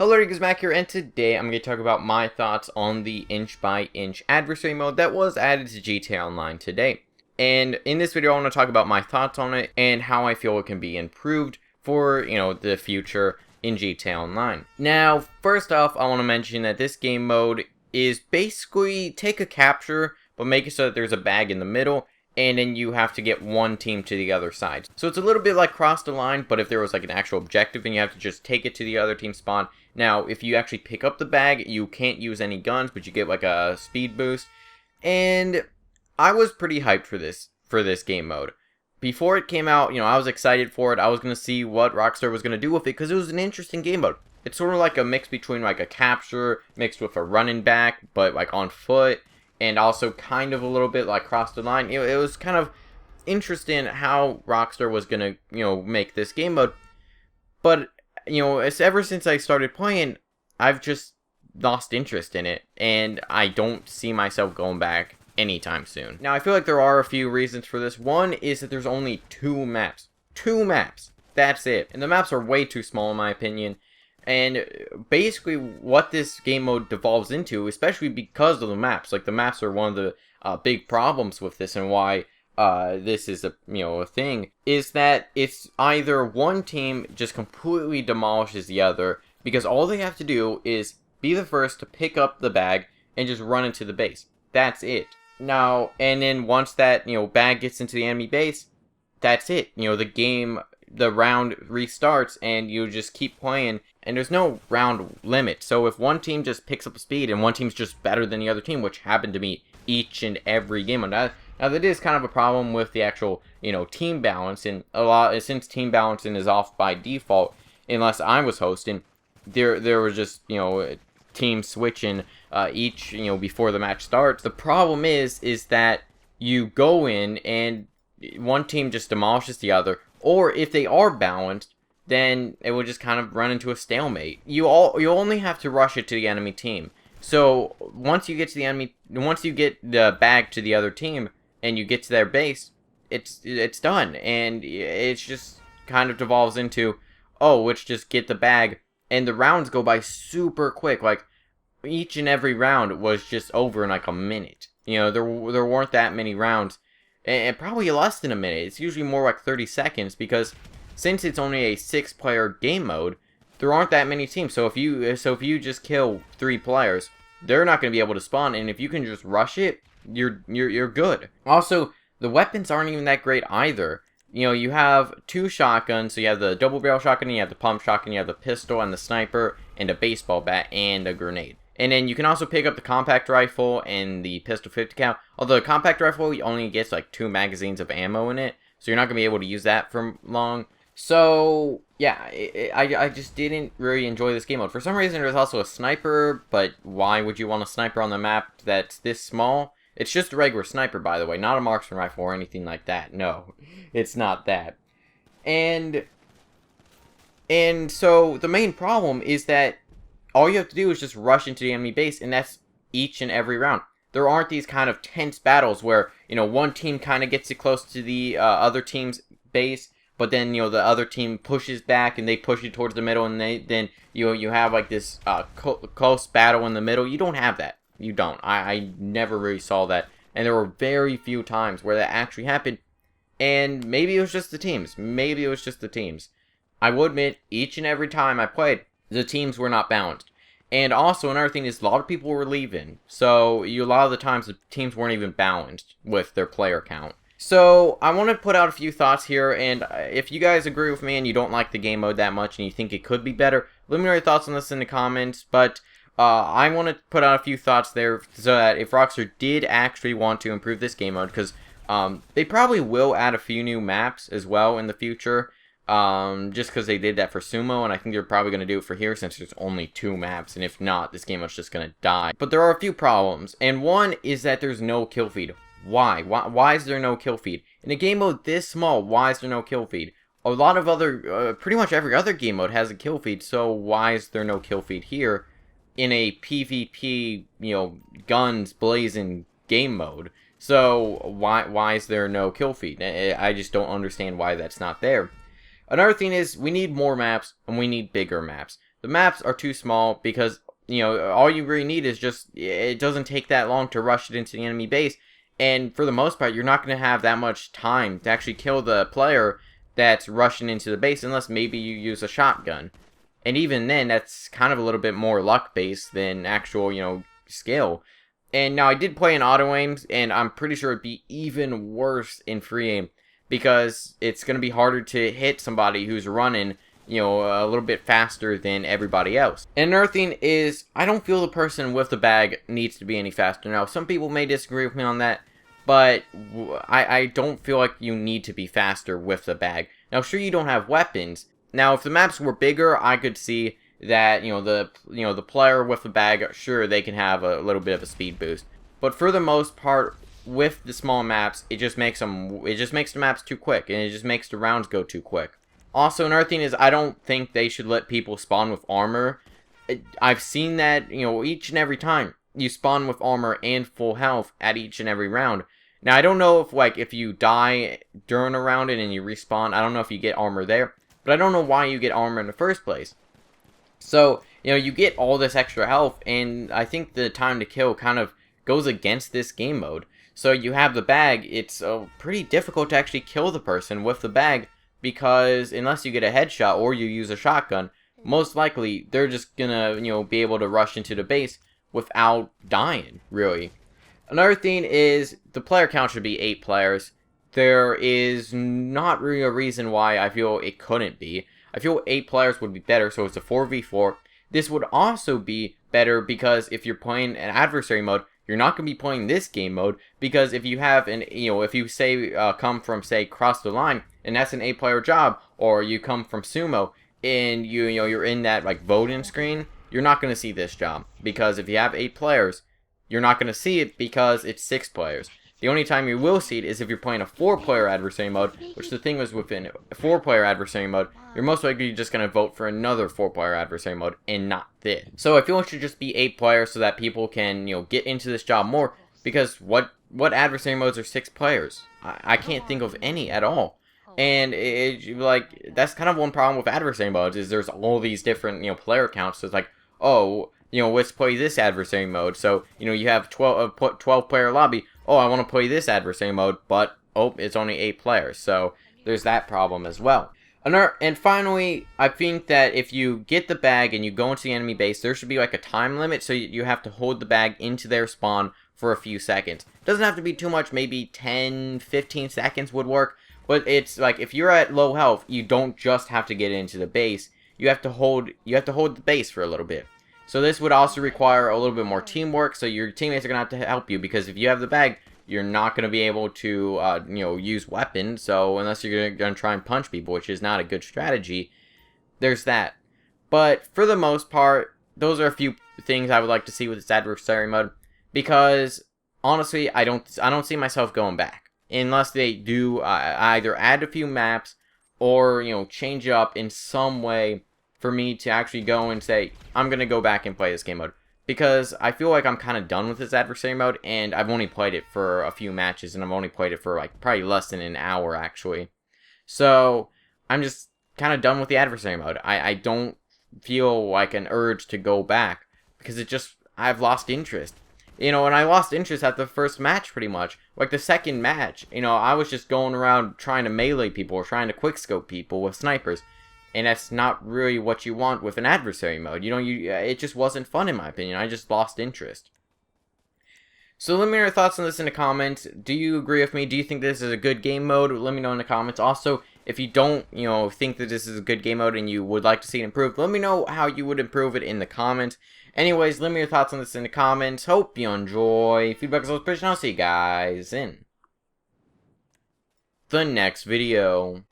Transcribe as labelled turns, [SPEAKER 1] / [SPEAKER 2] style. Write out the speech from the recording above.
[SPEAKER 1] Hello, guys, Mac here, and today I'm going to talk about my thoughts on the inch-by-inch adversary mode that was added to GTA Online today. And in this video, I want to talk about my thoughts on it and how I feel it can be improved for, the future in GTA Online. Now, first off, I want to mention that this game mode is basically take a capture, but make it so that there's a bag in the middle, and then you have to get one team to the other side. So it's a little bit like Cross the Line, but if there was like an actual objective and you have to just take it to the other team's spawn. Now, if you actually pick up the bag, you can't use any guns, but you get like a speed boost. And I was pretty hyped for this game mode. Before it came out, I was excited for it. I was going to see what Rockstar was going to do with it because it was an interesting game mode. It's sort of like a mix between like a capture mixed with a running back, but like on foot. And also kind of a little bit like Cross the Line. It was kind of interesting how Rockstar was going to, make this game mode. But, it's ever since I started playing, I've just lost interest in it. And I don't see myself going back anytime soon. Now, I feel like there are a few reasons for this. One is that there's only 2 maps. 2 maps. That's it. And the maps are way too small in my opinion. And basically what this game mode devolves into, especially because of the maps, like the maps are one of the big problems with this and why this is a thing, is that it's either one team just completely demolishes the other because all they have to do is be the first to pick up the bag and just run into the base. That's it. Now, and then once that, bag gets into the enemy base, that's it. The round restarts and you just keep playing and there's no round limit. So if one team just picks up speed and one team's just better than the other team, which happened to me each and every game. Now that is kind of a problem with the actual, team balance, and since team balancing is off by default, unless I was hosting, there was just, team switching each, before the match starts. The problem is that you go in and one team just demolishes the other. Or if they are balanced, then it will just kind of run into a stalemate. You only have to rush it to the enemy team. So once you get the bag to the other team and you get to their base, it's done. And it's just kind of devolves into, let's just get the bag. And the rounds go by super quick. Like each and every round was just over in like a minute. There weren't that many rounds. And probably less than a minute. It's usually more like 30 seconds because since it's only a 6-player game mode, there aren't that many teams. So if you just kill 3 players, they're not going to be able to spawn. And if you can just rush it, you're good. Also, the weapons aren't even that great either. You have 2 shotguns. So you have the double barrel shotgun, you have the pump shotgun, you have the pistol and the sniper, and a baseball bat and a grenade. And then you can also pick up the compact rifle and the pistol 50 cal. Although the compact rifle only gets like 2 magazines of ammo in it. So you're not going to be able to use that for long. So, yeah, I just didn't really enjoy this game mode. For some reason, there's also a sniper. But why would you want a sniper on the map that's this small? It's just a regular sniper, by the way. Not a marksman rifle or anything like that. No, it's not that. And so the main problem is that all you have to do is just rush into the enemy base, and that's each and every round. There aren't these kind of tense battles where, one team kind of gets it close to the other team's base, but then, the other team pushes back and they push you towards the middle, and then you have like this close battle in the middle. You don't have that. You don't. I never really saw that, and there were very few times where that actually happened, and maybe it was just the teams. I will admit, each and every time I played, the teams were not balanced. And also, another thing is, a lot of people were leaving. So, a lot of the times, the teams weren't even balanced with their player count. So, I want to put out a few thoughts here. And if you guys agree with me and you don't like the game mode that much and you think it could be better, let me know your thoughts on this in the comments. But I want to put out a few thoughts there so that if Rockstar did actually want to improve this game mode, because they probably will add a few new maps as well in the future. Just because they did that for Sumo, and I think they're probably going to do it for here since there's only 2 maps, and if not, this game is just going to die. But there are a few problems, and one is that there's no kill feed. Why? Why is there no kill feed? In a game mode this small, why is there no kill feed? A lot of other, pretty much every other game mode has a kill feed, so why is there no kill feed here in a PvP, guns blazing game mode? So why is there no kill feed? I just don't understand why that's not there. Another thing is, we need more maps, and we need bigger maps. The maps are too small because, you know, all you really need is just, it doesn't take that long to rush it into the enemy base. And for the most part, you're not going to have that much time to actually kill the player that's rushing into the base unless maybe you use a shotgun. And even then, that's kind of a little bit more luck-based than actual, you know, skill. And now I did play in auto aims, and I'm pretty sure it'd be even worse in free aim because it's going to be harder to hit somebody who's running, you know, a little bit faster than everybody else. And another thing is, I don't feel the person with the bag needs to be any faster. Now, some people may disagree with me on that, but I don't feel like you need to be faster with the bag. Now, sure, you don't have weapons. Now, if the maps were bigger, I could see that, the player with the bag, sure, they can have a little bit of a speed boost. But for the most part, with the small maps, it just makes the maps too quick, and it just makes the rounds go too quick. Also, another thing is, I don't think they should let people spawn with armor. I've seen that, you know, each and every time you spawn with armor and full health at each and every round. Now, I don't know if, like, if you die during a round and you respawn, I don't know if you get armor there. But I don't know why you get armor in the first place. So, you know, you get all this extra health, and I think the time to kill kind of goes against this game mode. So you have the bag, it's pretty difficult to actually kill the person with the bag, because unless you get a headshot or you use a shotgun, most likely they're just gonna, you know, be able to rush into the base without dying, really. Another thing is, the player count should be 8 players. There is not really a reason why I feel it couldn't be. I feel 8 players would be better, so it's a 4v4. This would also be better because if you're playing an adversary mode, you're not going to be playing this game mode, because if you have if you say come from, say, Cross the Line, and that's an 8-player job, or you come from Sumo and you're in that like voting screen, you're not going to see this job, because if you have 8 players, you're not going to see it because it's 6 players. The only time you will see it is if you're playing a 4-player adversary mode, which the thing was, within a 4-player adversary mode, you're most likely just going to vote for another 4-player adversary mode and not this. So I feel it should just be 8 players so that people can, you know, get into this job more, because what adversary modes are 6 players? I can't think of any at all. And like, that's kind of one problem with adversary modes, is there's all these different, you know, player counts. So it's like, oh, you know, let's play this adversary mode. So, you know, you have 12 player lobby. Oh, I want to play this adversary mode, but, oh, it's only 8 players. So, there's that problem as well. And finally, I think that if you get the bag and you go into the enemy base, there should be like a time limit, so you have to hold the bag into their spawn for a few seconds. Doesn't have to be too much, maybe 10, 15 seconds would work, but it's like, if you're at low health, you don't just have to get into the base. You have to hold the base for a little bit. So this would also require a little bit more teamwork, so your teammates are going to have to help you, because if you have the bag, you're not going to be able to, use weapons, so unless you're going to try and punch people, which is not a good strategy, there's that. But for the most part, those are a few things I would like to see with this adversary mode, because honestly, I don't see myself going back, unless they do either add a few maps, or, you know, change it up in some way for me to actually go and say, I'm going to go back and play this game mode. Because I feel like I'm kind of done with this adversary mode, and I've only played it for a few matches, and I've only played it for like probably less than an hour, actually. So, I'm just kind of done with the adversary mode. I don't feel like an urge to go back, because I've lost interest. You know, and I lost interest at the first match, pretty much. Like, the second match, you know, I was just going around trying to melee people, or trying to quickscope people with snipers. And that's not really what you want with an adversary mode. You know, it just wasn't fun, in my opinion. I just lost interest. So let me know your thoughts on this in the comments. Do you agree with me? Do you think this is a good game mode? Let me know in the comments. Also, if you don't, think that this is a good game mode and you would like to see it improved, let me know how you would improve it in the comments. Anyways, let me know your thoughts on this in the comments. Hope you enjoy. Feedback is always appreciated. I'll see you guys in the next video.